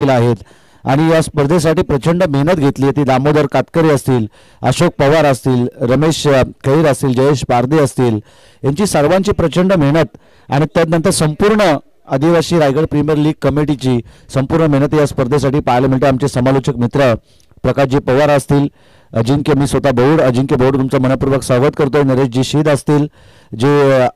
जिंकला आहेत आणि या स्पर्धेसाठी प्रचंड मेहनत घेतली. ती दामोदर कातकरे असतील, अशोक पवार असतील, रमेश खैर असतील, जयेश पारदे असतील, यांची सर्वांची प्रचंड मेहनत आणि त्यानंतर संपूर्ण आदिवासी रायगड प्रीमियर लीग कमिटीची संपूर्ण मेहनत या स्पर्धेसाठी पाहायला मिळते. आमचे समालोचक मित्र प्रकाशजी पवार असतील, अजिंक्य, मी स्वतः बौड, अजिंक्य बौड तुमचं मनपूर्वक स्वागत करतोय. नरेशजी शीद असतील जे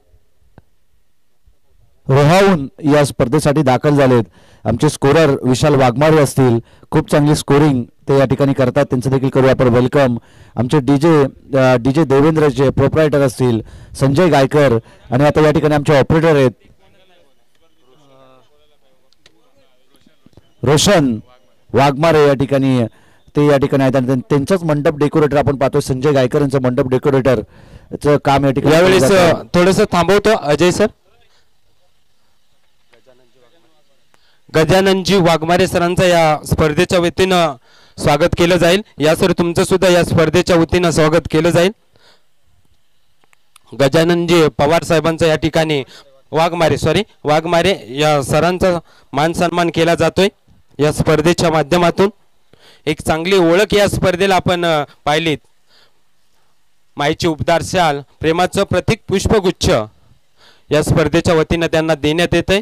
रोहावून या स्पर्धेसाठी दाखल झालेत. आमचे स्कोरर विशाल वाघमारे असतील, खूप चांगली स्कोरिंग ते या ठिकाणी करतात, त्यांचं देखील करू आपण वेलकम. आमचे डीजे देवेंद्रचे प्रोप्रायटर असतील संजय गायकर आणि आता या ठिकाणी आमचे ऑपरेटर आहेत रोशन वाघमारे या ठिकाणी आहेत आणि त्यांचाच मंडप डेकोरेटर आपण पाहतोय संजय गायकर यांचं मंडप डेकोरेटरचं काम या ठिकाणी. यावेळेस थोडंसं थांबवतो अजय सर. गजाननजी वाघमारे सरांचं या स्पर्धेच्या वतीनं स्वागत केलं जाईल. या सर तुमचं सुद्धा या स्पर्धेच्या वतीनं स्वागत केलं जाईल. गजाननजी पवार साहेबांचा या ठिकाणी वाघमारे या सरांचा मान सन्मान केला जातोय या स्पर्धेच्या माध्यमातून. एक चांगली ओळख या स्पर्धेला आपण पाहिलीत. माईची उपदार शाल, प्रेमाचं प्रतीक पुष्पगुच्छ या स्पर्धेच्या वतीनं त्यांना देण्यात येते.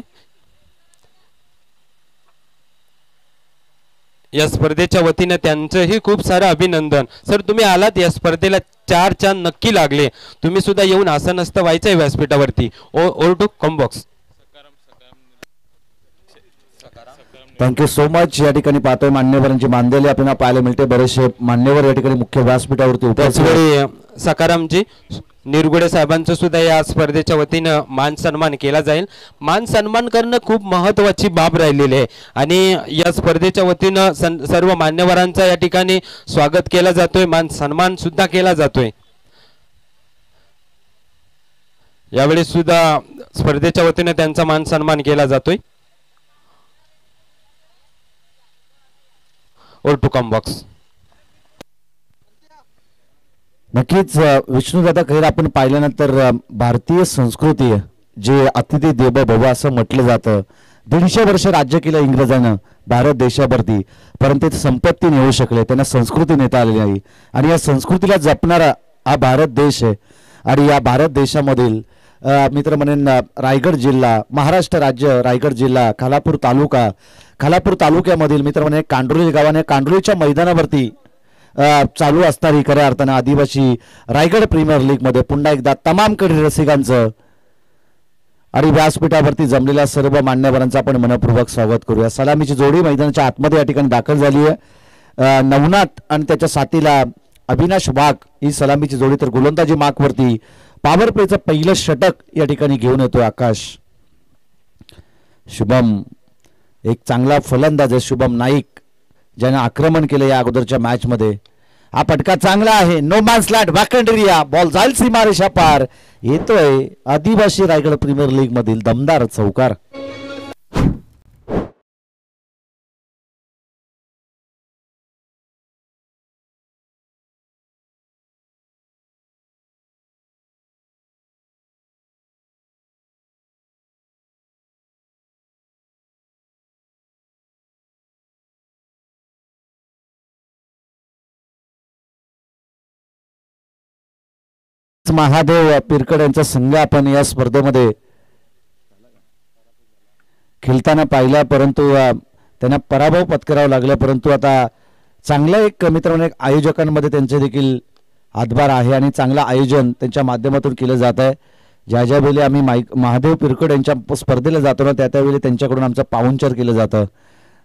या स्पर्धेच्या वतीनं त्यांचंही खूप सारं अभिनंदन. सर तुम्ही आलात या स्पर्धेला, 4 चांद नक्की लागले. तुम्ही सुद्धा येऊन असं नसतं व्हायचंय व्यासपीठावरती. Over to comm box. Thank you so much. या ठिकाणी पाहतोय मान्यवरांची मानदेली आपल्याला पाहायला मिळते. बरेचसे मान्यवर या ठिकाणी मुख्य व्यासपीठावरती उपस्थित. सकारामजी निरगुडे साहेबांचं सुद्धा या स्पर्धेच्या वतीनं मान सन्मान केला जाईल. मान सन्मान करणं खूप महत्त्वाची बाब राहिलेली आहे आणि या स्पर्धेच्या वतीनं सर्व मान्यवरांचा या ठिकाणी स्वागत केला जातोय, मान सन्मान सुद्धा केला जातोय. यावेळी सुद्धा स्पर्धेच्या वतीनं त्यांचा मान सन्मान केला जातोय. ओर टू कम बॉक्स. नक्कीच विष्णुदादा खैर आपण पाहिल्यानंतर भारतीय संस्कृती जे अतिथी देवो भव असं म्हटलं जातं. 150 वर्ष राज्य केलं इंग्रजांना भारत देशावरती, परंतु ते संपत्ती नेऊ शकले, त्यांना संस्कृती नेता आली नाही आणि या संस्कृतीला जपणारा हा भारत देश आहे. आणि या भारत देशामधील मित्र म्हणेन रायगड जिल्हा, महाराष्ट्र राज्य, रायगड जिल्हा, खालापूर तालुक्यामधील मित्र म्हणे कांडोली गावाने कांडोलीच्या मैदानावरती चालू असणारी खऱ्या अर्थानं आदिवासी रायगड प्रीमियर लीग मध्ये पुन्हा एकदा तमाम कडे रसिकांचं आणि व्यासपीठावरती जमलेल्या सर्व मान्यवरांचं आपण मनपूर्वक स्वागत करूया. सलामीची जोडी मैदानाच्या आतमध्ये या ठिकाणी दाखल झाली आहे. नवनाथ आणि त्याच्या साथीला अविनाश वाघ ही सलामीची जोडी, तर गोलंदाजी मार्कवरती पॉवर प्लेचं पहिलं षटक या ठिकाणी घेऊन येतोय आकाश. शुभम एक चांगला फलंदाज आहे, शुभम नाईक, ज्याने आक्रमण केलं या अगोदरच्या मॅच मध्ये. हा फटका चांगला आहे, no man slot vacant area, ball जाईल सीमारेषा पार. येतोय आदिवासी रायगड प्रीमियर लीग मधील दमदार चौकार. महादेव पिरकड यांचा संघ आपण या स्पर्धेमध्ये खेळताना पाहिला, परंतु त्यांना पराभव पत्करावा लागला. परंतु आता चांगला एक मित्रांनो एक आयोजकांमध्ये त्यांचे देखील हातभार आहे आणि चांगलं आयोजन त्यांच्या माध्यमातून केलं जात आहे. ज्या वेळी आम्ही महादेव पिरकड यांच्या स्पर्धेला जातो ना त्यावेळी त्यांच्याकडून आमचं पाहुणचार केलं जातं.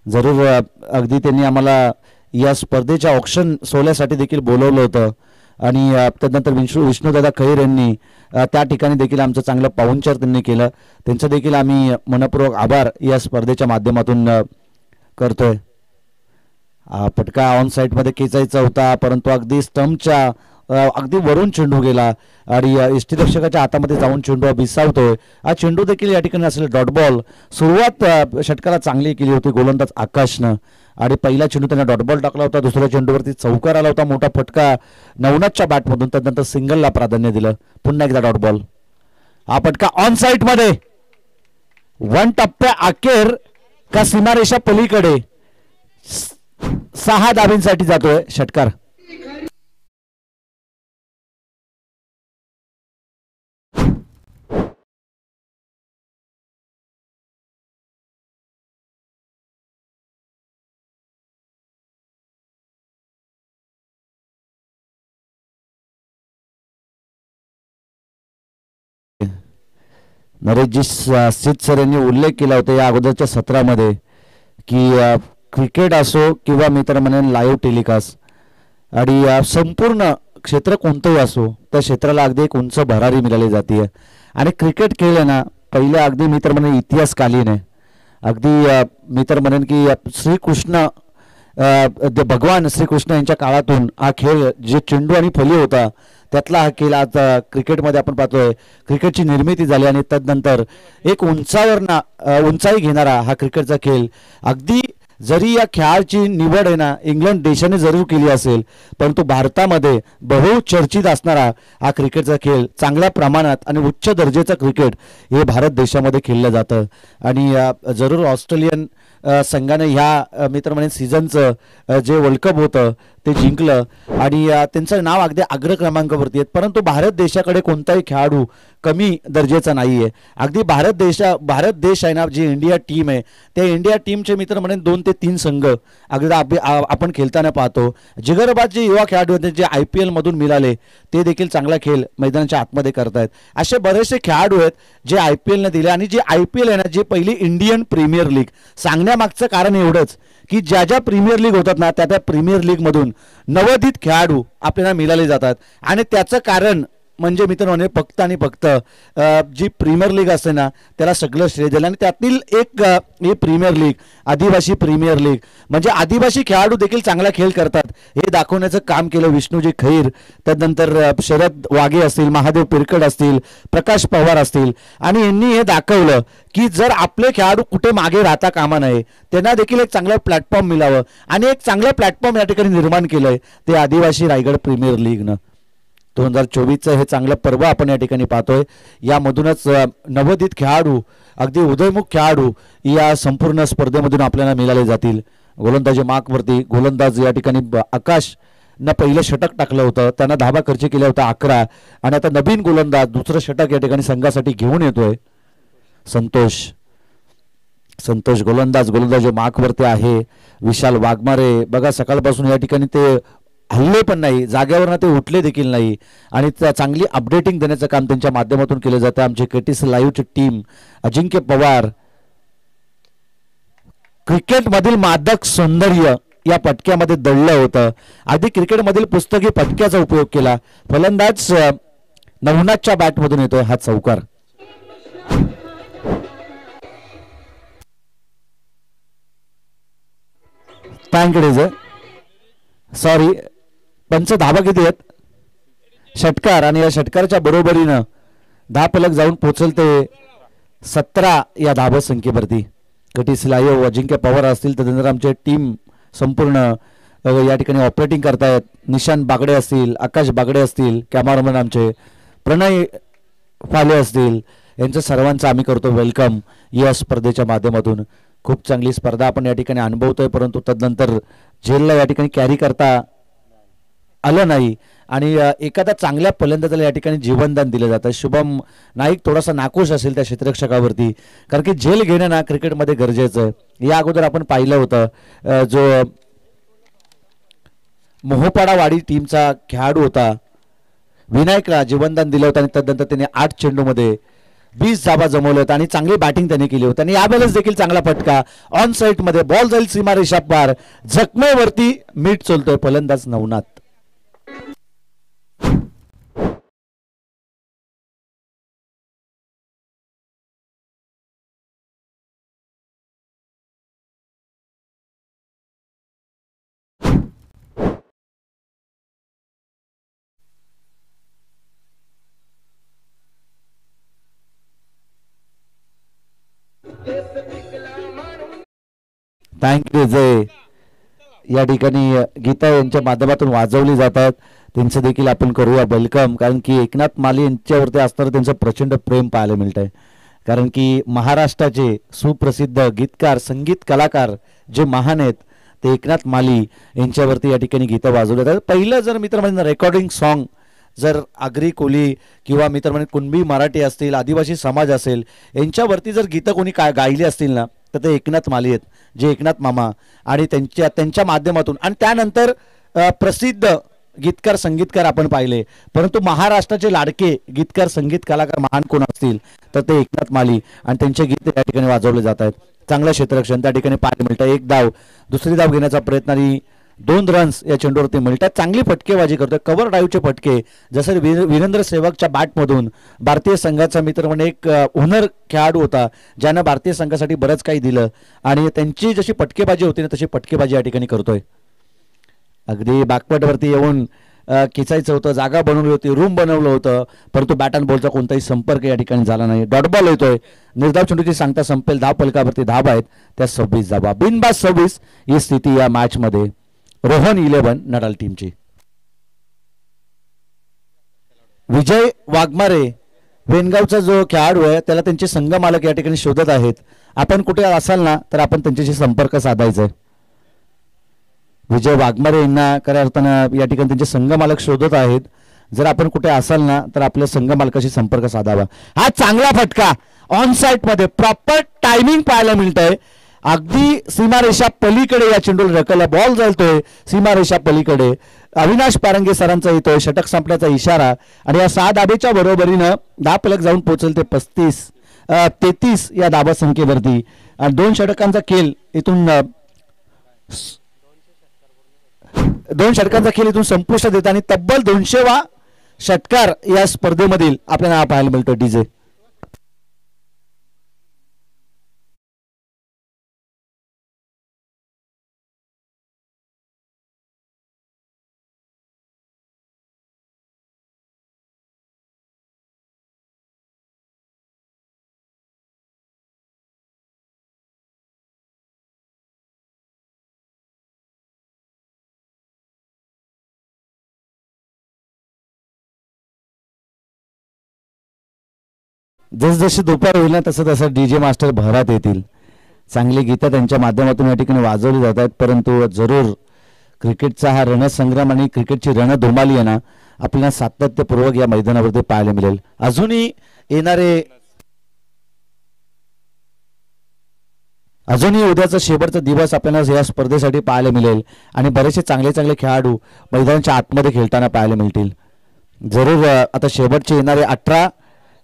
जरूर अगदी त्यांनी आम्हाला या स्पर्धेच्या ऑक्शन सोहळ्यासाठी देखील बोलवलं होतं आणि त्यानंतर विष्णुदादा खैर यांनी त्या ठिकाणी देखील आमचं चांगलं पाहुणचार त्यांनी केलं. त्यांचं देखील आम्ही मनपूर्वक आभार या स्पर्धेच्या माध्यमातून करतोय. फटका ऑन साईडमध्ये खेचायचा होता, परंतु अगदी स्टंपच्या अगदी वरून चेंडू गेला आणि यष्टीरक्षकाच्या हातामध्ये जाऊन चेंडू विसावतोय. हा चेंडू देखील या ठिकाणी असेल डॉट बॉल. सुरुवात षटकाला चांगली केली होती गोलंदाज आकाशनं आणि पहिला चेंडू त्यांना डॉट बॉल टाकला होता, दुसऱ्या चेंडूवरती चौकार आला होता, मोठा फटका नवनाथच्या बॅटमधून, त्यानंतर सिंगलला प्राधान्य दिलं. पुन्हा एकदा डॉट बॉल. हा फटका ऑन साईड मध्ये 1 टप्प्या अखेर का सीमारेषा पलीकडे 6 धाबींसाठी जातोय षटकार. नरेशजी सित सर यांनी उल्लेख केला होता या अगोदरच्या सत्रामध्ये की क्रिकेट असो किंवा मी तर म्हणेन लाईव्ह टेलिकास्ट आणि संपूर्ण क्षेत्र कोणतंही असो त्या क्षेत्राला अगदी एक उंच भरारी मिळाली जाते. आणि क्रिकेट खेळ आहे ना पहिल्या अगदी मी तर म्हणेन इतिहासकालीन आहे. अगदी मी तर म्हणेन की श्रीकृष्ण भगवान श्रीकृष्ण यांच्या काळातून हा खेळ जे चेंडू आणि फली होता त्यातला हा खेळ आज क्रिकेटमध्ये आपण पाहतोय. क्रिकेटची निर्मिती झाली आणि तदनंतर एक उंचाई घेणारा हा क्रिकेटचा खेळ. अगदी जरी या खेळाची निवड आहे ना इंग्लंड देशाने जरूर केली असेल परंतु भारतामध्ये बहुचर्चित असणारा हा क्रिकेटचा खेळ चांगल्या प्रमाणात आणि उच्च दर्जाचं क्रिकेट हे भारत देशामध्ये खेळलं जातं. आणि जरूर ऑस्ट्रेलियन संघाने ह्या मित्र म्हणेन सीझनचं जे वर्ल्ड कप होतं ते जिंकलं आणि त्यांचं नाव अगदी अग्र क्रमांकावरती आहेत. परंतु भारत देशाकडे कोणताही खेळाडू कमी दर्जाचा नाही आहे. अगदी भारत देश आहे ना जी इंडिया टीम आहे त्या इंडिया टीमचे मित्र म्हणेन 2 ते 3 संघ अगदी आपण खेळताना पाहतो. जिगरबाज जे युवा खेळाडू होते जे IPL मधून मिळाले ते देखील चांगला खेळ मैदानाच्या आतमध्ये करतायत. असे बरेचसे खेळाडू आहेत जे IPL ने दिले. आणि जे IPL आहे ना जी पहिली इंडियन प्रीमियर लीग सांगण्यामागचं कारण एवढंच की ज्या ज्या प्रीमियर लीग होतात ना त्या प्रीमियर लीग मधून नवोदित खेळाडू आपल्याला मिळाले जातात. आणि त्याचं कारण म्हणजे मित्र म्हणे फक्त आणि फक्त जी प्रीमियर लीग असते ना त्याला सगळं श्रेय दिलं. आणि त्यातील एक ही प्रीमियर लीग आदिवासी प्रीमियर लीग म्हणजे आदिवासी खेळाडू देखील चांगला खेळ करतात हे दाखवण्याचं काम केलं विष्णूजी खैर, त्यानंतर शरद वाघे असतील, महादेव पिरकड असतील, प्रकाश पवार असतील. आणि यांनी हे दाखवलं की जर आपले खेळाडू कुठे मागे राहता कामा नये त्यांना देखील एक चांगलं प्लॅटफॉर्म मिळावं. आणि एक चांगलं प्लॅटफॉर्म या ठिकाणी निर्माण केलंय ते आदिवासी रायगड प्रीमियर लीगनं. 2024चं हे चांगलं पर्व आपण या ठिकाणी पाहतोय. यामधूनच नवोदित खेळाडू अगदी उदयमुख खेळाडू या संपूर्ण स्पर्धेमधून आपल्याला मिळाले जातील. गोलंदाजी मार्कवरती गोलंदाज या ठिकाणी आकाश न पहिलं षटक टाकलं होतं, त्यांना धाबा खर्च केला होता 11. आणि आता नवीन गोलंदाज दुसरं षटक या ठिकाणी संघासाठी घेऊन येतोय संतोष गोलंदाजी मार्कवरती आहे. विशाल वाघमारे बघा सकाळपासून या ठिकाणी ते हल्ले पण नाही, जाग्यावरनं ते उठले देखील नाही. आणि चांगली अपडेटिंग देण्याचं काम त्यांच्या माध्यमातून केलं जातं. आमचे KTC लाईव्हची टीम अजिंक्य पवार क्रिकेटमधील मादक सौंदर्य या पटक्यामध्ये दडलं होतं. आधी क्रिकेटमधील पुस्तकी पटक्याचा उपयोग केला. फलंदाज नवनाथच्या बॅटमधून येतोय हा चौकार. सॉरी पंच धाबा किती आहेत? षटकार. आणि या षटकाराच्या बरोबरीनं 10 फलक जाऊन पोहोचल ते 17 या धाबा संख्येवरती. KTC लाईव्ह अजिंक्य पवार असतील त्यानंतर आमचे टीम संपूर्ण या ठिकाणी ऑपरेटिंग करतायत. निशांत बागडे असतील, आकाश बागडे असतील, कॅमेरामन आमचे प्रणय फाले असतील, यांचं सर्वांचं आम्ही करतो वेलकम या स्पर्धेच्या माध्यमातून. खूप चांगली स्पर्धा आपण या ठिकाणी अनुभवतोय परंतु तदनंतर झेलला या ठिकाणी कॅरी करता आलं नाही. आणि एखाद्या चांगल्या फलंदाजाला या ठिकाणी जीवनदान दिलं जातं. शुभम नाईक थोडासा नाखुश असेल त्या क्षेत्ररक्षकावरती कारण की झेल घेणं ना क्रिकेटमध्ये गरजेचं आहे. या अगोदर आपण पाहिलं होतं जो मोहपाडावाडी टीमचा खेळाडू होता विनायकला जीवनदान दिलं होतं आणि तदनंतर त्याने 8 चेंडूमध्ये 20 धाबा जमवले होते आणि चांगली बॅटिंग त्यांनी केली होती. आणि यावेळेस देखील चांगला फटका ऑन साईड मध्ये बॉल जाईल सीमारेषा पार, जखमेवरती मीठ चोलतोय फलंदाज नवनाथ. थँक्यू जय. या ठिकाणी गीता यांच्या माध्यमातून वाजवली जातात त्यांचं देखील आपण करूया वेलकम. कारण की एकनाथ माली यांच्यावरती असणारं त्यांचं प्रचंड प्रेम पाहायला मिळत आहे. कारण की महाराष्ट्राचे सुप्रसिद्ध गीतकार संगीत कलाकार जे महान आहेत ते एकनाथ माली यांच्यावरती या ठिकाणी गीतं वाजवले जातात. पहिलं जर मित्र म्हणजे रेकॉर्डिंग सॉन्ग जर आगरी कोली किंवा मित्र म्हणजे कुणबी मराठी असतील, आदिवासी समाज असेल, यांच्यावरती जर गीतं कोणी गायली असतील ना तर ते एकनाथ माली आहेत, जे एकनाथ मामा आणि त्यांच्या माध्यमातून. आणि त्यानंतर प्रसिद्ध गीतकार संगीतकार आपण पाहिले, परंतु महाराष्ट्राचे लाडके गीतकार संगीत कलाकार महान कोण असतील तर ते एकनाथ माली आणि त्यांचे गीत या ठिकाणी वाजवले जात आहेत. चांगलं क्षेत्ररक्षण त्या ठिकाणी पाहायला मिळतं. एक धाव, दुसरी धाव घेण्याचा प्रयत्न आणि 2 रन्स या चेंडूवरती मिळतात. चांगली फटकेबाजी करतोय, कव्हर ड्राईव्हचे फटके, जसं वीरेंद्र सेवकच्या बॅटमधून. भारतीय संघाचा मित्र म्हणजे एक हुनर खेळाडू होता ज्यानं भारतीय संघासाठी बरंच काही दिलं आणि त्यांची जशी फटकेबाजी होती ना तशी फटकेबाजी या ठिकाणी करतोय. अगदी बॅकपटवरती येऊन खेचायचं होतं, जागा बनवली होती, रूम बनवलं होतं, परंतु बॅट अँड बॉलचा कोणताही संपर्क या ठिकाणी झाला नाही. डॉट बॉल येतोय, निर्धाव चेंडूची सांगता संपेल, धाव फलकावरती धाव आहेत त्या 26 धावा. बिनबाद 26 ही स्थिती या मॅच मध्ये रोहन 11 नडाल टीमची. विजय वाघमारे वेनगावचा जो खेळाडू आहे त्याला त्यांचे संघ मालक या ठिकाणी शोधत आहेत. आपण कुठे असाल ना तर आपण त्यांच्याशी संपर्क साधायचा आहे. विजय वाघमारे यांना खऱ्या अर्थानं या ठिकाणी त्यांचे संघ मालक शोधत आहेत. जर आपण कुठे असाल ना तर आपल्या संघ मालकाशी संपर्क साधावा. हा चांगला फटका ऑन साइट मध्ये, प्रॉपर टायमिंग पाहायला मिळतंय. अगदी सीमारेषा पलीकडे या चेंडूला ढकलला, बॉल जाळतोय सीमारेषा पलीकडे. अविनाश पारंगे सरांचा येतोय षटक संपण्याचा इशारा आणि या 6 धाबेच्या बरोबरीनं 10 फलक जाऊन पोहोचेल ते 33 या धाबा संख्येवरती. आणि 2 षटकांचा खेळ इथून 2 षटकांचा खेळ इथून संपुष्टात येत आणि तब्बल 200वा षटकार या स्पर्धेमधील आपल्याला पाहायला मिळतो. डीजे जसजशी दुपार होईल ना तसं तसं डीजे मास्टर भरात येतील. चांगली गीतं त्यांच्या माध्यमातून या ठिकाणी वाजवली जात आहेत. परंतु जरूर क्रिकेटचा हा रणसंग्राम आणि क्रिकेटची रणधुमाली आहे ना आपल्याला सातत्यपूर्वक या मैदानावरती पाहायला मिळेल. अजूनही उद्याचा शेवटचा दिवस आपल्याला या स्पर्धेसाठी पाहायला मिळेल आणि बरेचसे चांगले चांगले खेळाडू मैदानाच्या आतमध्ये खेळताना पाहायला मिळतील. जरूर आता शेवटचे येणारे 18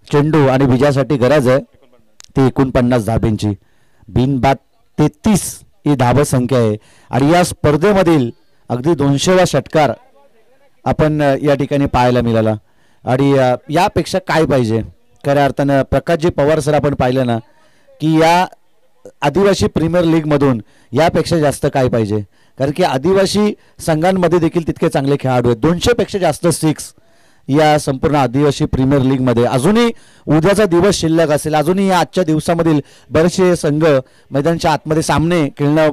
चेंडू आणि विजयासाठी गरज आहे ती 49 धाब्यांची. बिनबाद 33 ही धाव संख्या आहे आणि या स्पर्धेमधील अगदी 200वा षटकार आपण या ठिकाणी पाहायला मिळाला. आणि यापेक्षा काय पाहिजे खऱ्या अर्थानं. प्रकाशजी पवार सर आपण पाहिलं ना की या आदिवासी प्रीमियर लीग मधून यापेक्षा जास्त काय पाहिजे, कारण की आदिवासी संघांमध्ये देखील तितके चांगले खेळाडू आहेत. 200 पेक्षा जास्त 6 या संपूर्ण आदिवासी प्रीमियर लीग मध्ये. अजूनही उद्याचा दिवस शिल्लक असेल, अजूनही या आजच्या दिवसामधील बरेचसे संघ मैदानाच्या आतमध्ये सामने खेळणं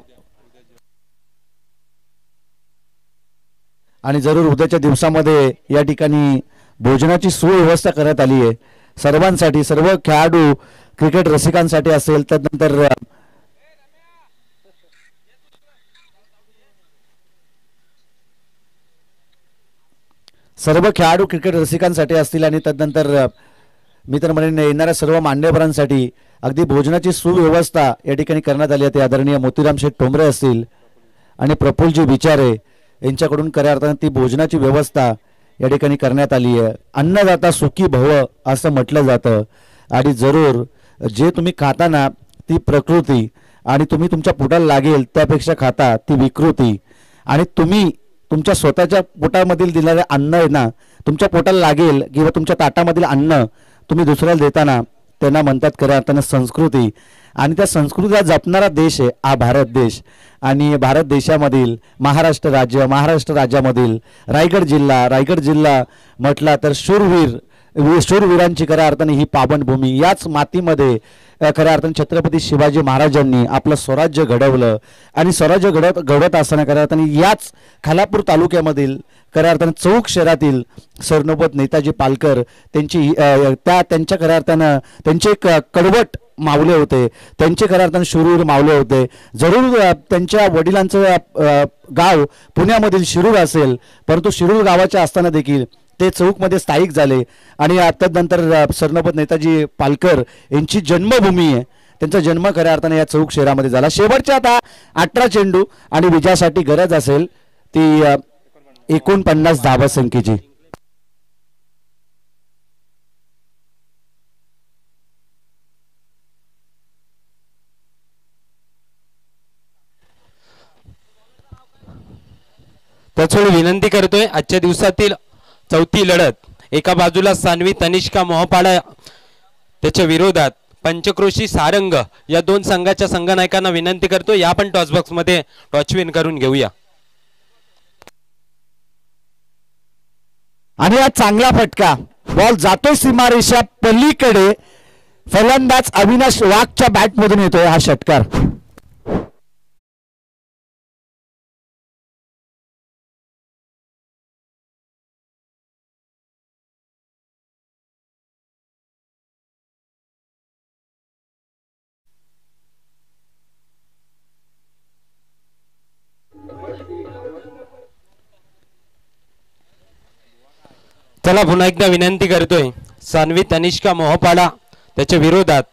आणि जरूर उद्याच्या दिवसामध्ये या ठिकाणी भोजनाची सुव्यवस्था करण्यात आली आहे सर्वांसाठी, सर्व खेळाडू क्रिकेट रसिकांसाठी असेल. त्यानंतर सर्व खेळाडू क्रिकेट रसिकांसाठी असतील आणि तदनंतर मित्रमंडळींनी येणाऱ्या सर्व मान्यवरांसाठी अगदी भोजनाची सुव्यवस्था या ठिकाणी करण्यात आली आहे. आदरणीय मोतीराम शेठ ठोंबरे असतील आणि प्रफुल्लजी विचारे यांच्याकडून खऱ्या अर्थाने ती भोजनाची व्यवस्था या ठिकाणी करण्यात आली आहे. अन्नदाता सुखी भव असं म्हटलं जातं आणि जरूर जे तुम्ही खाताना ती प्रकृती आणि तुम्ही तुमच्या पोटाला लागेल त्यापेक्षा खाता ती विकृती. आणि तुम्ही तुमच्या स्वतःच्या पोटामधील दिलेले अन्न आहे ना तुमच्या पोटाला लागेल किंवा तुमच्या ताटामधील अन्न तुम्ही दुसऱ्याला देताना त्यांना म्हणतात खऱ्या अर्थानं संस्कृती. आणि त्या संस्कृतीला जपणारा देश आहे हा भारत देश. आणि भारत देशामधील महाराष्ट्र राज्यामधील रायगड जिल्हा म्हटला तर शूरवीरांची खऱ्या अर्थाने ही पावनभूमी. याच मातीमध्ये खऱ्या अर्थाने छत्रपती शिवाजी महाराजांनी आपलं स्वराज्य घडवलं आणि स्वराज्य घडवत असताना खऱ्या अर्थाने याच खालापूर तालुक्यामधील खऱ्या अर्थाने चौक शहरातील सरनोबत नेताजी पालकर त्यांच्या खऱ्या अर्थानं त्यांचे एक कडवट मावले होते, त्यांचे खऱ्या अर्थाने शूरवीर मावले होते. जरूर त्यांच्या वडिलांचं गाव पुण्यामधील शिरूर असेल, परंतु शिरूर गावाच्या असताना देखील ते चौकमध्ये स्थायिक झाले आणि त्यानंतर सरनोबत नेताजी पालकर यांची जन्मभूमी आहे, त्यांचा जन्म खऱ्या अर्थाने या चौक शहरामध्ये झाला. शेवटच्या आता 18 चेंडू आणि विजयासाठी गरज असेल ती 49 धावसंख्येची. त्याचवेळी विनंती करतोय आजच्या दिवसातील चौथी लढत, एका बाजूला सानवी तनिष्का मोहपाडा त्याच्या विरोधात पंचक्रोशी सारंग, या दोन संघाच्या संघनायकांना विनंती करतो या पण टॉस बॉक्स मध्ये टॉच विन करून घेऊया. आणि हा चांगला फटका, बॉल जातोय सीमारेषा पलीकडे, फलंदाज अविनाश वाघच्या बॅट मधून येतोय हा षटकार. चला पुन्हा एकदा विनंती करतोय सानवी तनिष्का मोहपाडा त्याच्या विरोधात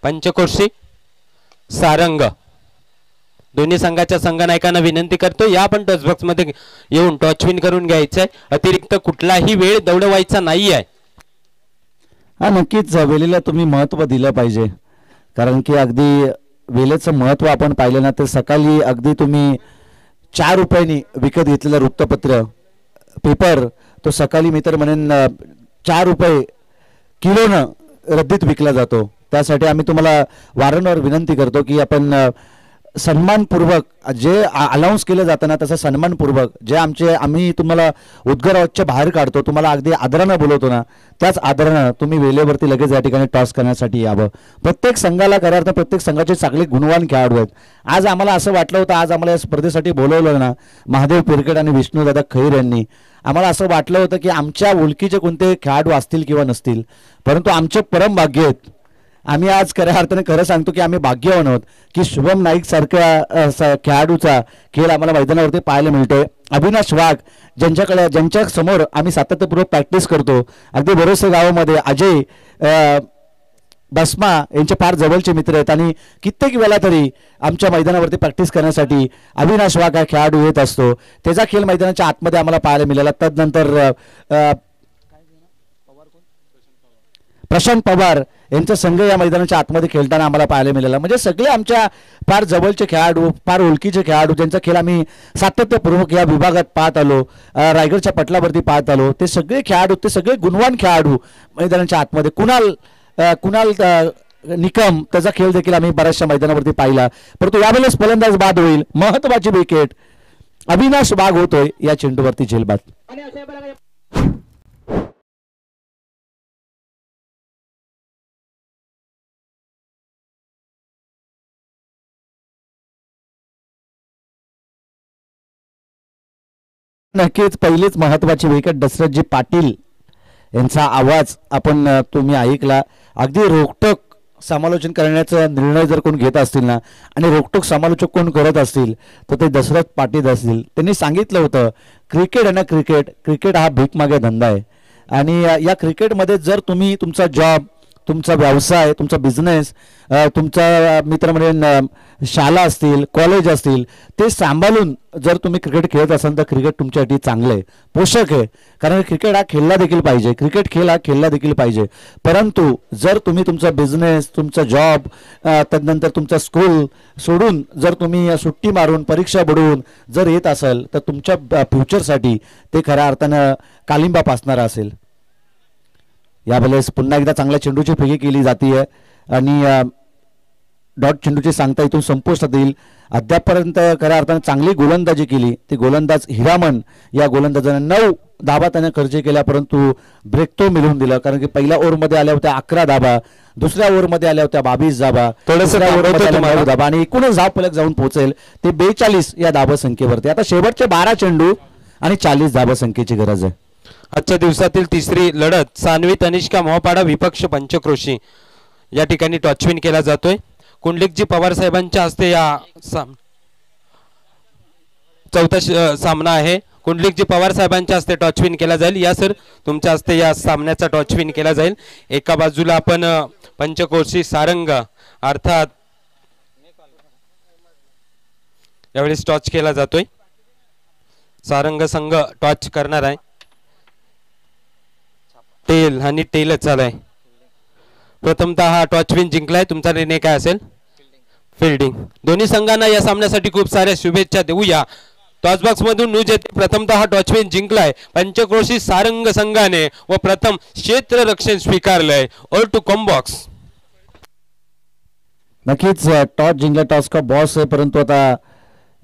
पंचक्रोशी सारंग, दोन्ही संघाच्या संघनायकांना विनंती करतो या पण टॉस बॉक्स मध्ये येऊन टॉच विन करून घ्यायचंय. अतिरिक्त कुठलाही वेळ दौडवायचा नाही आहे. हा नक्कीच वेळेला तुम्ही महत्त्व दिलं पाहिजे, कारण की अगदी वेळेचं महत्त्व आपण पाहिलं ना तर सकाळी अगदी तुम्ही 4 रुपयांनी विकत घेतलेलं वृत्तपत्र पेपर तो सकाळी मी तर म्हणेन 4 रुपये किलोनं रद्दीत विकला जातो. त्यासाठी आम्ही तुम्हाला वारंवार विनंती करतो की आपण सन्मानपूर्वक जे अलाउन्स केलं जातं ना तसं सन्मानपूर्वक जे आम्ही तुम्हाला उद्गाराच्या बाहेर काढतो, तुम्हाला अगदी आदरानं बोलवतो ना, त्याच आदरानं तुम्ही वेळेवरती लगेच या ठिकाणी टॉस करण्यासाठी यावं. प्रत्येक संघाला खऱ्या अर्थाने प्रत्येक संघाचे चांगले गुणवान खेळाडू आहेत. आज आम्हाला असं वाटलं होतं, आज आम्हाला या स्पर्धेसाठी बोलवलं ना महादेव पिरकेट आणि विष्णुदादा खैर यांनी, आम्हाला असं वाटलं होतं की आमच्या ओळखीचे कोणते खेळाडू असतील किंवा नसतील, परंतु आमचे परम भाग्य आहेत. आम्ही आज खऱ्या अर्थाने खरं सांगतो की आम्ही भाग्यवान आहोत की शुभम नाईक सारख्या खेळाडूचा खेळ आम्हाला मैदानावरती पाहायला मिळतोय. अविनाश वाघ ज्यांच्या समोर आम्ही सातत्यपूर्वक प्रॅक्टिस करतो, अगदी बरोसे गावामध्ये अजय बसमा यांचे फार जवळचे मित्र आहेत आणि कित्येक वेळा तरी आमच्या मैदानावरती प्रॅक्टिस करण्यासाठी अविनाश वाघ हा खेळाडू येत असतो. त्याचा खेळ मैदानाच्या आतमध्ये आम्हाला पाहायला मिळाला. त्यानंतर प्रशांत पवार यांचा संघ या मैदानाच्या आतमध्ये खेळताना आम्हाला पाहायला मिळाला. म्हणजे सगळे आमच्या फार जवळचे खेळाडू, फार ओळखीचे खेळाडू ज्यांचा खेळ आम्ही सातत्यपूर्वक या विभागात पाहत आलो, रायगडच्या पटलावरती पाहत आलो, ते सगळे खेळाडू, ते सगळे गुणवान खेळाडू मैदानाच्या आतमध्ये. कुणाल निकम त्याचा खेळ देखील आम्ही बऱ्याचशा मैदानावरती पाहिला, परंतु यावेळेस फलंदाज बाद होईल. महत्वाची विकेट अविनाश वाघ होतोय या चेंडूवरती झेलबाद. नक्कीच पहिलीच महत्वाची विकेट दशरथजी पाटील यांचा आवाज तुम्ही ऐकला. अगदी रोखटोक समालोचन करण्याचा निर्णय जर कोण घेत असतील ना आणि रोखटोक समालोचक कोण करत असतील तर ते दशरथ पाटील असतील. त्यांनी सांगितलं होतं क्रिकेट आहे ना, क्रिकेट हा भीक मागे धंदा आहे आणि या क्रिकेटमध्ये जर तुम्ही तुमचा जॉब, तुमचा व्यवसाय, तुमचा बिझनेस, तुमचा मित्र म्हणजे शाळा असतील, कॉलेज असतील, ते सांभाळून जर तुम्ही क्रिकेट खेळत असाल तर क्रिकेट तुमच्यासाठी चांगलं आहे, पोषक आहे. कारण क्रिकेट हा खेळला देखील पाहिजे, क्रिकेट खेळ हा खेळला देखील पाहिजे. परंतु जर तुम्ही तुमचा बिझनेस, तुमचा जॉब, त्यानंतर तुमचा स्कूल सोडून जर तुम्ही सुट्टी मारून परीक्षा बुडवून जर येत असाल तर तुमच्या फ्युचरसाठी ते खऱ्या अर्थानं कालिंबा पासणारा असेल. यावेळेस पुन्हा एकदा चांगल्या चेंडूची फेकी केली जाते आणि डॉट चेंडूची सांगता इथून संपुष्टात येईल. अद्यापपर्यंत खऱ्या अर्थाने चांगली गोलंदाजी केली ती गोलंदाज हिरामन या गोलंदाजाने 9 धाबा त्याने खर्च केल्या, परंतु ब्रेक तो मिळवून दिला. कारण की पहिल्या ओव्हरमध्ये आल्या होत्या 11 धाबा, दुसऱ्या ओव्हरमध्ये आल्या होत्या 22 धाबा, तिसऱ्या ओव्हरमध्ये आल्या 9 धाबा आणि एकूणच धाव फलक जाऊन पोहोचेल ते 42 या धाबा संख्येवरती. आता शेवटचे 12 चेंडू आणि 40 धाबा संख्येची गरज आहे. आजच्या दिवसातील तिसरी लढत सानवी तनिष्का मोहपाडा विपक्ष पंचक्रोशी या ठिकाणी टॉचविन केला जातोय. कुंडलिकजी पवार साहेबांच्या हस्ते या चौथा सामना आहे. कुंडलिकजी पवार साहेबांच्या हस्ते टॉचविन केला जाईल. या सर तुमच्या हस्ते या सामन्याचा टॉचविन केला जाईल. एका बाजूला आपण पंचक्रोशी सारंग अर्थात यावेळेस टॉच केला जातोय. सारंग संघ टॉच करणार आहे. टेल आणि टेलच चालाय. प्रथमतः हा टॉचविन जिंकलाय. तुमचा निर्णय काय असेल? फिल्डिंग. दोन्ही संघांना या सामन्यासाठी खूप साऱ्या शुभेच्छा देऊया. टॉस बॉक्स मधून न्यूज येते प्रथमतः हा टॉचविन जिंकलाय पंचक्रोशी सारंग संघाने व प्रथम क्षेत्ररक्षण स्वीकारलंय. All to come box. नक्कीच टॉस जिंकला, टॉस का बॉस आहे. परंतु आता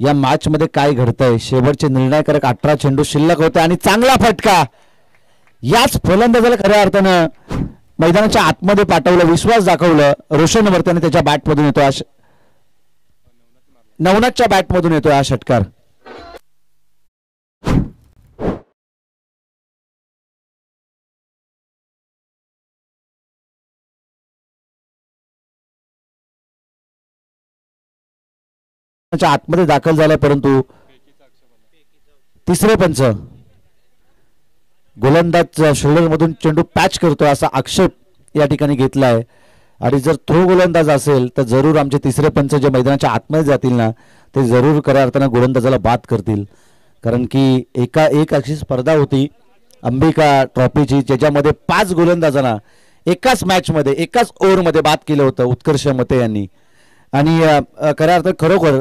या मॅच मध्ये काय घडतंय, शेवटचे निर्णायकारक 18 चेंडू शिल्लक होते आणि चांगला फटका याच फलंदाजाला खऱ्या अर्थानं मैदानाच्या आतमध्ये पाठवलं, विश्वास दाखवलं रोशनवरती आणि त्याच्या बॅटमधून येतो नवनाथच्या बॅटमधून येतो हा षटकार. आतमध्ये दाखल झालाय, परंतु तिसरे पंच गोलंदाज शोल्डर मधून चेंडू पॅच करतो असा आक्षेप या ठिकाणी घेतलाय. आणि जर थ्रो गोलंदाज असेल तर जरूर आमचे तिसरे पंच जे मैदानाच्या आतमध्ये जातील ना ते जरूर खऱ्या अर्थानं गोलंदाजाला बाद करतील. कारण की एक अशी स्पर्धा होती अंबिका ट्रॉफीची ज्याच्यामध्ये 5 गोलंदाजांना एकाच मॅचमध्ये एकाच ओव्हरमध्ये बाद केलं होतं उत्कर्ष मते यांनी. आणि खऱ्या अर्थात खरोखर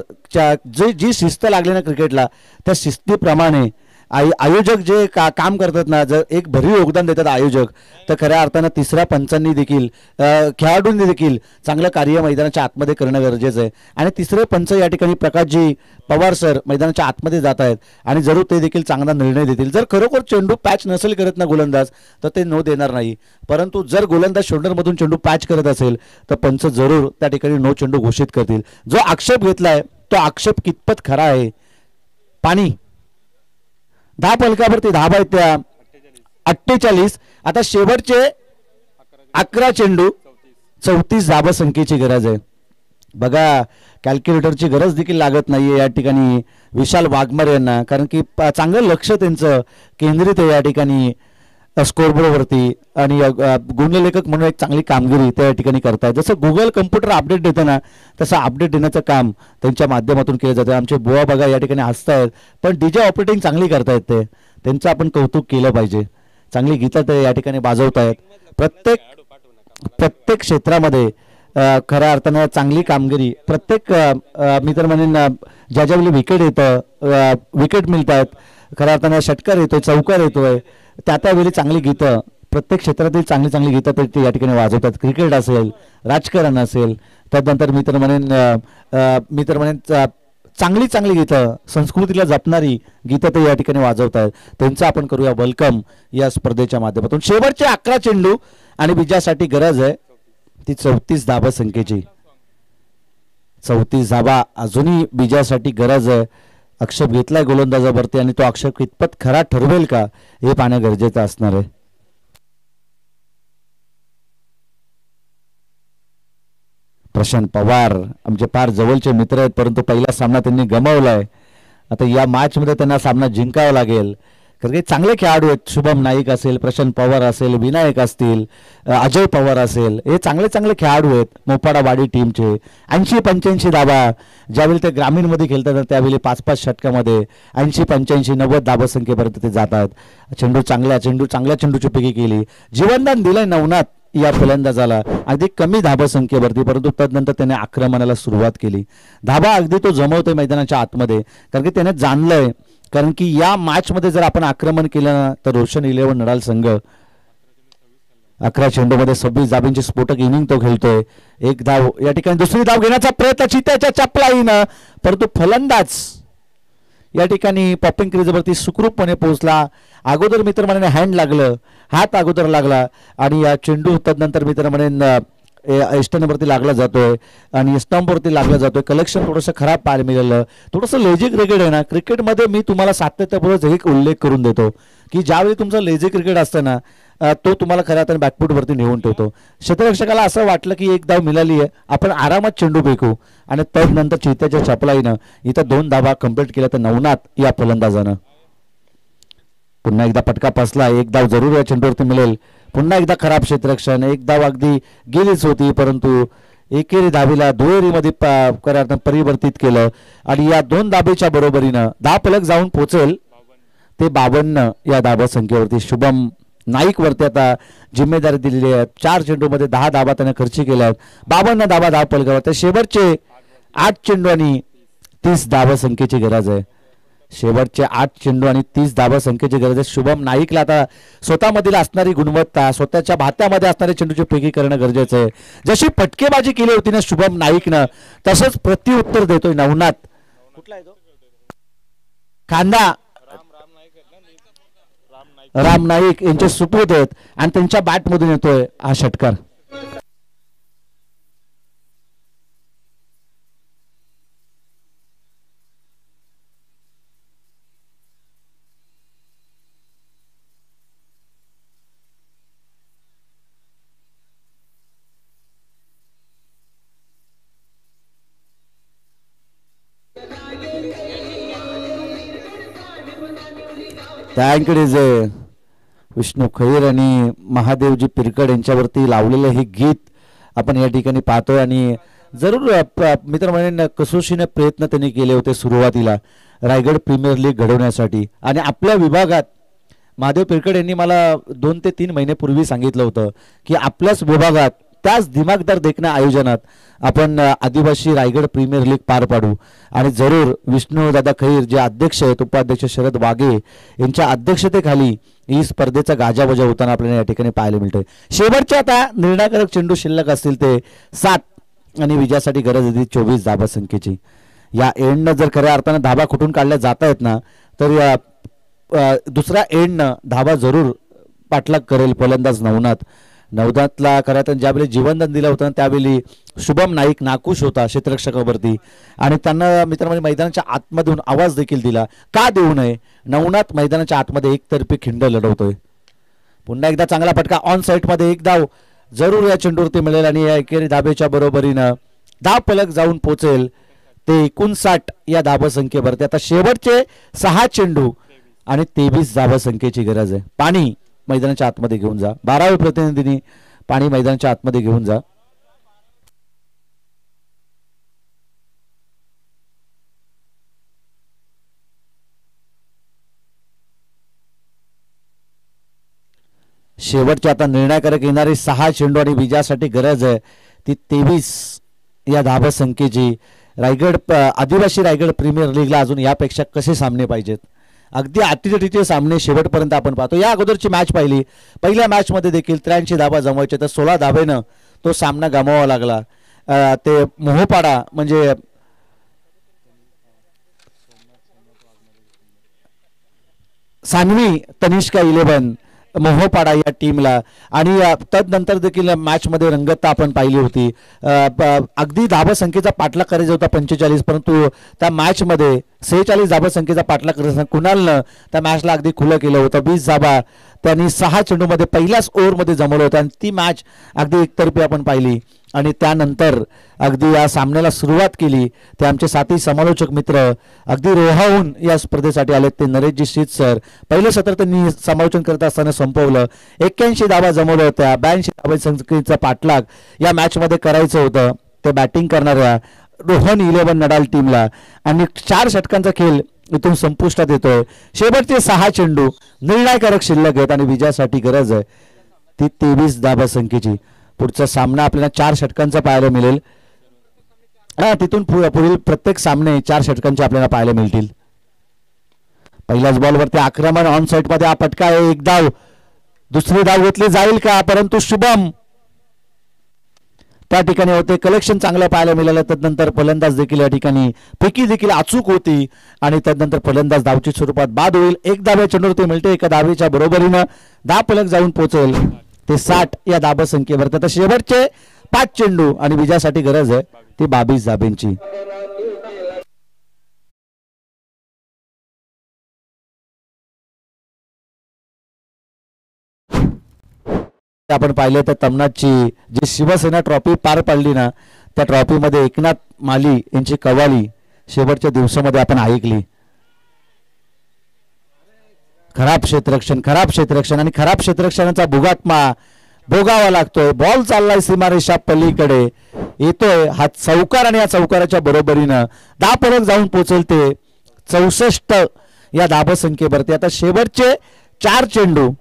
जी शिस्त लागली ना क्रिकेटला त्या शिस्तीप्रमाणे आयोजक जे काम करतात ना, जर एक भरीव योगदान देतात आयोजक, तर खऱ्या अर्थानं तिसऱ्या पंचांनी देखील खेळाडूंनी देखील चांगलं कार्य मैदानाच्या आतमध्ये करणं गरजेचं आहे. आणि तिसरे पंच या ठिकाणी प्रकाशजी पवार सर मैदानाच्या आतमध्ये जात आहेत आणि जरूर ते देखील चांगला निर्णय देतील. जर खरोखर चेंडू पॅच नसेल करत ना गोलंदाज तर ते नो देणार नाही, परंतु जर गोलंदाज शोल्डरमधून चेंडू पॅच करत असेल तर पंच जरूर त्या ठिकाणी नो चेंडू घोषित करतील. जो आक्षेप घेतलाय तो आक्षेप कितपत खरा आहे? पाणी 10 फलकावरती धाबा आहेत त्या 48. आता शेवटचे 11 चेंडू 34 धाबा संख्येची गरज आहे. बघा कॅल्क्युलेटरची गरज देखील लागत नाहीये या ठिकाणी विशाल वाघमारे यांना, कारण की चांगलं लक्ष त्यांचं केंद्रित आहे या ठिकाणी स्कोरबोर्डवरती आणि गुणलेखक म्हणून एक चांगली कामगिरी त्या ठिकाणी करतायत. जसं गुगल कम्प्युटर अपडेट देतं ना तसं अपडेट देण्याचं काम त्यांच्या माध्यमातून केलं जातं. आमचे बुवा बघा या ठिकाणी हसतायत, पण डीजे ऑपरेटिंग चांगली करतायत त्यांचं आपण कौतुक केलं पाहिजे. चांगली गीतं ते या ठिकाणी वाजवतायत. प्रत्येक क्षेत्रामध्ये खऱ्या अर्थानं चांगली कामगिरी प्रत्येक मी तर म्हणेन ज्या ज्यावेळी विकेट येतं विकेट मिळतात, खऱ्या अर्थानं षटकार येतोय, चौकार येतोय, त्यावेळी चांगली गीतं प्रत्येक क्षेत्रातील चांगली गीतं ते या ठिकाणी वाजवतात. क्रिकेट असेल, राजकारण असेल, त्यानंतर मी तर म्हणेन चांगली गीतं संस्कृतीला जपणारी गीतं ते या ठिकाणी वाजवतात. त्यांचं आपण करूया वेलकम या स्पर्धेच्या माध्यमातून. शेवटचे 11 चेंडू आणि विजयासाठी गरज आहे ती 34 धाबा संख्येची. 34 धाबा अजूनही विजयासाठी गरज आहे. आक्षेप घेतलाय गोलंदाजावरती आणि तो आक्षेप कितपत खरा ठरवेल का हे पाहणं गरजेचं असणार आहे. प्रशांत पवार आमचे फार जवळचे मित्र आहेत, परंतु पहिला सामना त्यांनी गमावलाय. आता या मॅच मध्ये त्यांना सामना जिंकावा लागेल, कारण की चांगले खेळाडू आहेत. शुभम नाईक असेल, प्रशांत पवार असेल, विनायक असतील, अजय पवार असेल, हे चांगले खेळाडू आहेत मोपाडा वाडी टीमचे. 80-85 धाबा ज्यावेळी ते ग्रामीणमध्ये खेळतात त्यावेळी 5-5 षटकामध्ये 80-85-90 धाबा संख्येपर्यंत ते जातात. चांगल्या चेंडूची पैकी केली. जीवनदान दिलंय नवनाथ या फलंदाजाला अगदी कमी धाबा संख्येवरती, परंतु तदनंतर त्याने आक्रमणाला सुरुवात केली. धाबा अगदी तो जमवतोय मैदानाच्या आतमध्ये, कारण की त्याने जाणलंय कारण की या मॅच मध्ये जर आपण आक्रमण केलं तर रोशन 11 नडाल संघ 11 चेंडूमध्ये 26 धाबांची स्फोटक इनिंग तो खेळतोय. एक धाव या ठिकाणी दुसरी धाव घेण्याचा प्रयत्न चित्त्याच्या चपलाईनं, परंतु फलंदाज या ठिकाणी पॉपिंग क्रीजवरती सुखरूपपणे पोहोचला. अगोदर मित्रमंडळीने हँड लागलं, हात अगोदर लागला आणि या चेंडू तदनंतर मित्रमंडळीने स्टंपवरती लागला जातोय आणि स्टंपवरती लागला जातोय. कलेक्शन थोडंसं खराब पाहायला मिळालं. थोडंसं लेझी क्रिकेट आहे ना. क्रिकेटमध्ये मी तुम्हाला सातत्यपूर्वक एक उल्लेख करून देतो की ज्यावेळी तुमचं लेझी क्रिकेट असतं ना, तो तुम्हाला खऱ्या अर्थाने बॅकफूटवरती नेऊन ठेवतो. क्षेत्ररक्षकाला असं वाटलं की एक धाव मिळाली आहे, आपण आरामात चेंडू फेकू आणि तदनंतर चित्त्याच्या चपलाईनं इथं 2 धावा कंप्लीट केल्या तर नवनाथ या फलंदाजानं पुन्हा एकदा फटका फसला. एक धाव जरूर या चेंडूवरती मिळेल. पुन्हा एकदा खराब क्षेत्ररक्षण. एक धाव अगदी गेलीच होती, परंतु एकेरी धावीला दुहेरीमध्ये परिवर्तित केलं आणि या 2 धाबेच्या बरोबरीनं 10 फलक जाऊन पोहोचेल ते 52 या धाबा संख्येवरती. शुभम नाईक वरती आता जिम्मेदारी दिलेली आहे. 4 चेंडूमध्ये 10 धाबा त्याने खर्ची केल्या आहेत. 52 धाबा 10 फलकावर. तर शेवटचे 8 चेंडू आणि 30 धाबा संख्येची गरज आहे. शेवटचे 8 चेंडू आणि 30 धाबा संख्येची गरज आहे. शुभम नाईकला आता स्वतःमधील असणारी गुणवत्ता, स्वतःच्या भात्यामध्ये असणारे चेंडूची फेकी करणं गरजेचं आहे. जशी फटकेबाजी केली होती ना शुभम नाईकनं, तसंच प्रत्युत्तर देतोय नवनाथ. कुठला आहे तो? खांदा राम नाईक यांचे सुपूत आहेत आणि त्यांच्या बॅटमधून येतोय हा षटकार. त्याकडे जे विष्णू खैर आणि महादेवजी पिरकड यांच्यावरती लावलेलं हे गीत आपण या ठिकाणी पाहतोय आणि जरूर मित्रमंडळींना कसोशीने प्रयत्न त्यांनी केले होते सुरुवातीला रायगड प्रीमियर लीग घडवण्यासाठी. आणि आपल्या विभागात महादेव पिरकड यांनी मला 2 ते 3 महिन्यापूर्वी सांगितलं होतं की आपल्याच विभागात त्याच दिमागदार देखण्या आयोजनात आपण आदिवासी रायगड प्रीमियर लीग पार पाडू. आणि जरूर विष्णू दादा खैर जे अध्यक्ष आहेत, उपाध्यक्ष शरद वाघे यांच्या अध्यक्षतेखाली ही स्पर्धेचा गाजावाजा होताना आपल्याला या ठिकाणी पाहायला मिळतोय. शेवटच्या आता निर्णायक चेंडू शिल्लक असतील ते 7 आणि विजयासाठी गरज होती 24 धाबा संख्येची. या एंडनं जर खऱ्या अर्थानं धाबा कुठून काढल्या जात आहेत ना, तर या दुसऱ्या एंडनं धाबा जरूर पाठलाग करेल फलंदाज नवनाथ. नवनाथला खऱ्या अर्थानं ज्यावेळी जीवनदान दिलं होतं त्यावेळी शुभम नाईक नाखुश होता क्षेत्ररक्षकावरती आणि त्यांना मित्रांनो मैदानाच्या आतमधून आवाज देखील दिला का देऊ नये. नवनाथ मैदानाच्या आतमध्ये एकतर्फी खिंड लढवतोय. पुन्हा एकदा चांगला फटका ऑन साईडमध्ये. एक धाव जरूर या चेंडूवरती मिळेल आणि या एकेरी धाबेच्या बरोबरीनं 10 फलक जाऊन पोहोचेल ते 59 या धाबा संख्येवरती. आता शेवटचे 6 चेंडू आणि 23 धाबा संख्येची गरज आहे. पाणी मैदानाच्या आतमध्ये घेऊन जा. 12व्या प्रतिनिधींनी पाणी मैदानाच्या आतमध्ये घेऊन जा. शेवटचे आता निर्णयकारक येणारे 6 चेंडू आणि विजयासाठी गरज आहे ती 23 या धाबा संख्येची. रायगड आदिवासी रायगड प्रीमियर लीगला अजून यापेक्षा कसे सामने पाहिजेत. अगदी अतिशय सामने शेवटपर्यंत आपण पाहतो. या अगोदरची मॅच पाहिली, पहिल्या मॅच मध्ये देखील 83 धाबा जमवायचे तर 16 धाबेनं तो सामना गमावावा लागला. ते मोहपाडा म्हणजे सानवी तनिष्का 11 मोहपाडा या टीमला आणि तदनंतर देखील मॅच मध्ये रंगतता आपण पाहिली होती. अगदी धाबा संख्येचा पाठलाग करायचा होता 45, परंतु त्या मॅच मध्ये 46 धाबा संख्येचा पाठलाग करायचा कुणालनं त्या मॅचला अगदी खुलं केलं होतं. 20 धाबा त्यांनी 6 चेंडूमध्ये पहिल्याच ओव्हरमध्ये जमवलं होतं आणि ती मॅच अगदी एकतर्फी आपण पाहिली. आणि त्यानंतर अगदी या सामन्याला सुरुवात केली ते आमचे साथी समालोचक मित्र अगदी रोहाहून या स्पर्धेसाठी आले ते नरेशजी शीत सर. पहिलं सत्र त्यांनी समालोचन करत असताना संपवलं. 81 धाबा जमवल्या होत्या. 82 धाबा संख्येचा पाठलाग या मॅच मध्ये करायचं होतं ते बॅटिंग करणाऱ्या रोहन 11 नडाल टीमला. आणि 4 षटकांचा खेळ इथून संपुष्टात येतोय. शेवटचे 6 चेंडू निर्णायकारक शिल्लक आहेत आणि विजयासाठी गरज आहे ती 23 धाबा संख्येची. पुढचा सामना आपल्याला 4 षटकांचा पाहायला मिळेल. तिथून पुढील प्रत्येक सामने 4 षटकांचे आपल्याला पाहायला मिळतील. पहिल्याच बॉलवरती आक्रमण ऑन साईड मध्ये हा फटका आहे. एक धाव दुसरी धाव घेतली जाईल का, परंतु शुभम त्या ठिकाणी होते. कलेक्शन चांगलं पाहायला मिळालं. तदनंतर फलंदाज देखील या ठिकाणी फेकी देखील अचूक होती आणि तदनंतर फलंदाज धावची स्वरूपात बाद होईल. एक धाब्या चेंडूवरती मिळते. एका धावेच्या बरोबरीनं 10 फलक जाऊन पोहोचेल ते 60 या धाबा संख्येवर. तर शेवटचे 5 चेंडू आणि विजयासाठी गरज आहे ती 22 धाब्यांची. आपण पाहिलं तर तमनाची जी शिवसेना ट्रॉफी पार पाडली ना, त्या ट्रॉफीमध्ये एकनाथ माली यांची कव्वाली शेवटच्या दिवसामध्ये आपण ऐकली. खराब क्षेत्ररक्षण आणि खराब क्षेत्ररक्षणाचा भुगात्मा भोगावा लागतोय. बॉल चाललाय सीमारेषा पलीकडे येतोय हा चौकार आणि या चौकाराच्या बरोबरीनं 10 फलक जाऊन पोहोचेल ते 64 या धाबा संख्येवरती. आता शेवटचे 4 चेंडू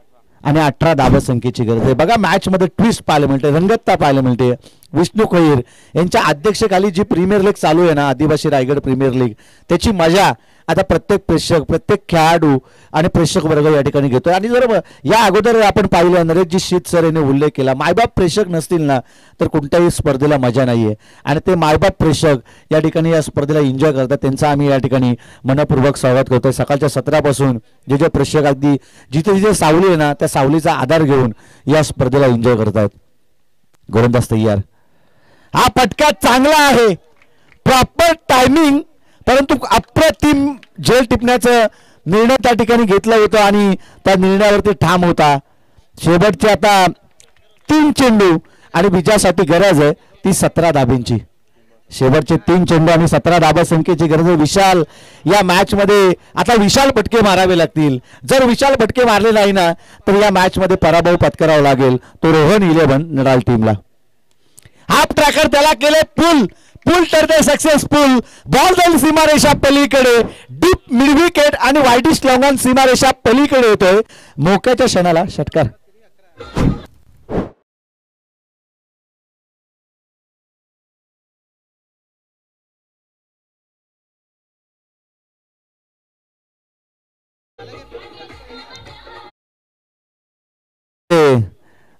आणि 18 धाबा संख्येची गरज आहे. बघा मॅच मध्ये ट्विस्ट पाहायला मिळते, रंगतता पाहायला मिळते. विष्णू खोईर यांच्या अध्यक्षतेखाली जी प्रीमियर लीग चालू आहे ना, आदिवासी रायगड प्रीमियर लीग, त्याची मजा आता प्रत्येक प्रेक्षक, प्रत्येक खेळाडू आणि प्रेक्षक वर्ग या ठिकाणी घेतोय. आणि जर या अगोदर आपण पाहिलं नरेशजी शीत सर यांनी उल्लेख केला, मायबाप प्रेक्षक नसतील ना तर कोणत्याही स्पर्धेला मजा नाहीये. आणि ते मायबाप प्रेक्षक या ठिकाणी या स्पर्धेला एन्जॉय करतात. त्यांचा आम्ही या ठिकाणी मनपूर्वक स्वागत करतोय. सकाळच्या 17 पासून जे प्रेक्षक अगदी जिथे जिथे सावली आहे ना त्या सावलीचा आधार घेऊन या स्पर्धेला एन्जॉय करतात. गोलंदाज तयार. हा फटका चांगला आहे, प्रॉपर टायमिंग, परंतु अप्रतिम झेल टिपण्याचा निर्णय त्या ठिकाणी घेतला होता आणि त्या निर्णयावरती ठाम होता. शेवटचे आता 3 चेंडू आणि विजयासाठी गरज आहे ती 17 धाब्यांची. शेवटचे 3 चेंडू आणि 17 धाबा संख्येची गरज आहे. विशाल या मॅच मध्ये आता विशाल फटके मारावे लागतील. जर विशाल फटके मारले नाही ना तर या मॅच मध्ये पराभव पत्करावा लागेल तो रोहन 11 नडाल टीमला. हाफ ट्रॅकर त्याला केले पुल ठरते सक्सेसफुल. बॉल जाईल सीमारेषा पलीकडे, डीप मिड विकेट आणि वाईडिश लॉंगॉन सीमारेषा पलीकडे येतोय. मोक्याच्या क्षणाला षटकार.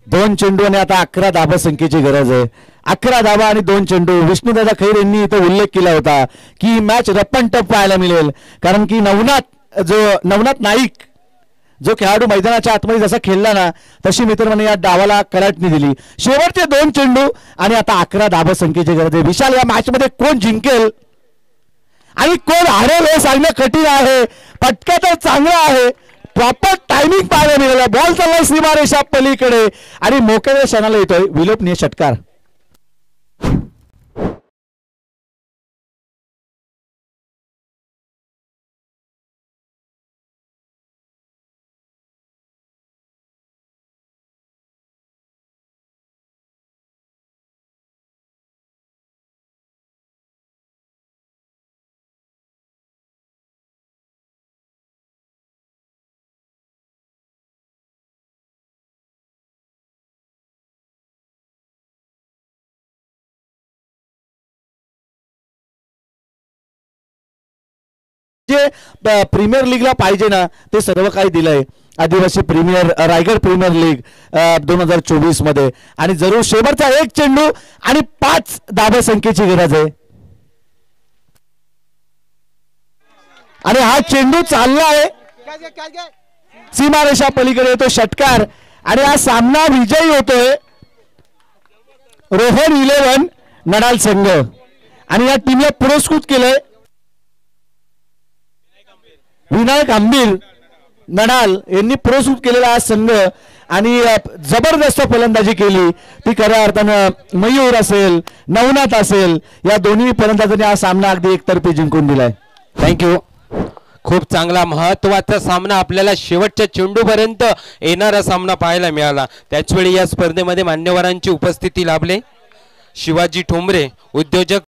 दोन चेंडू आणि आता 11 धाबा संख्येची गरज आहे. 11 धाबा आणि 2 चेंडू. विष्णुदादा खैर यांनी इथं उल्लेख केला होता की मॅच रप्पन टप पाहायला मिळेल, कारण की नवनाथ नाईक जो खेळाडू मैदानाच्या आतमध्ये जसा खेळला ना तशी मित्रांनी या डावाला कलाटणी दिली. शेवटचे 2 चेंडू आणि आता 11 धाबा संख्येची गरज आहे. विशाल या मॅच मध्ये कोण जिंकेल आणि कोण हारेल हे सांगणं कठीण आहे. फटका तर चांगला आहे, प्रॉपर टायमिंग पाहायला मिळाला. बॉल चाललाय सीमारेषा पलीकडे आणि मोकळ्या क्षणाला येतोय विलोपनीय षटकार. जे प्रीमियर लीगला पाहिजे ना ते सर्व काही दिलंय आदिवासी रायगड प्रीमियर लीग 2024 मध्ये. आणि जरूर शेवटचा 1 चेंडू आणि 5 धाबा संख्येची गरज आहे. आणि हा चेंडू चालला आहे सीमारेषा पलीकडे येतो षटकार. आणि हा सामना विजयी होतोय रोहन 11 नडाल संघ. आणि या टीमला पुरस्कृत केलंय विनायक आंबीर नडाल यांनी पुरस्कृत केलेला हा संघ. आणि जबरदस्त फलंदाजी केली ती खऱ्या अर्थानं मयूर असेल नवनाथ असेल या दोन्ही फलंदाजांनी हा सामना अगदी एकतर्फी जिंकून दिलाय. थँक्यू. खूप चांगला महत्वाचा सामना आपल्याला शेवटच्या चेंडूपर्यंत येणारा सामना पाहायला मिळाला. त्याचवेळी या स्पर्धेमध्ये मान्यवरांची उपस्थिती लाभले. शिवाजी ठोंबरे उद्योजक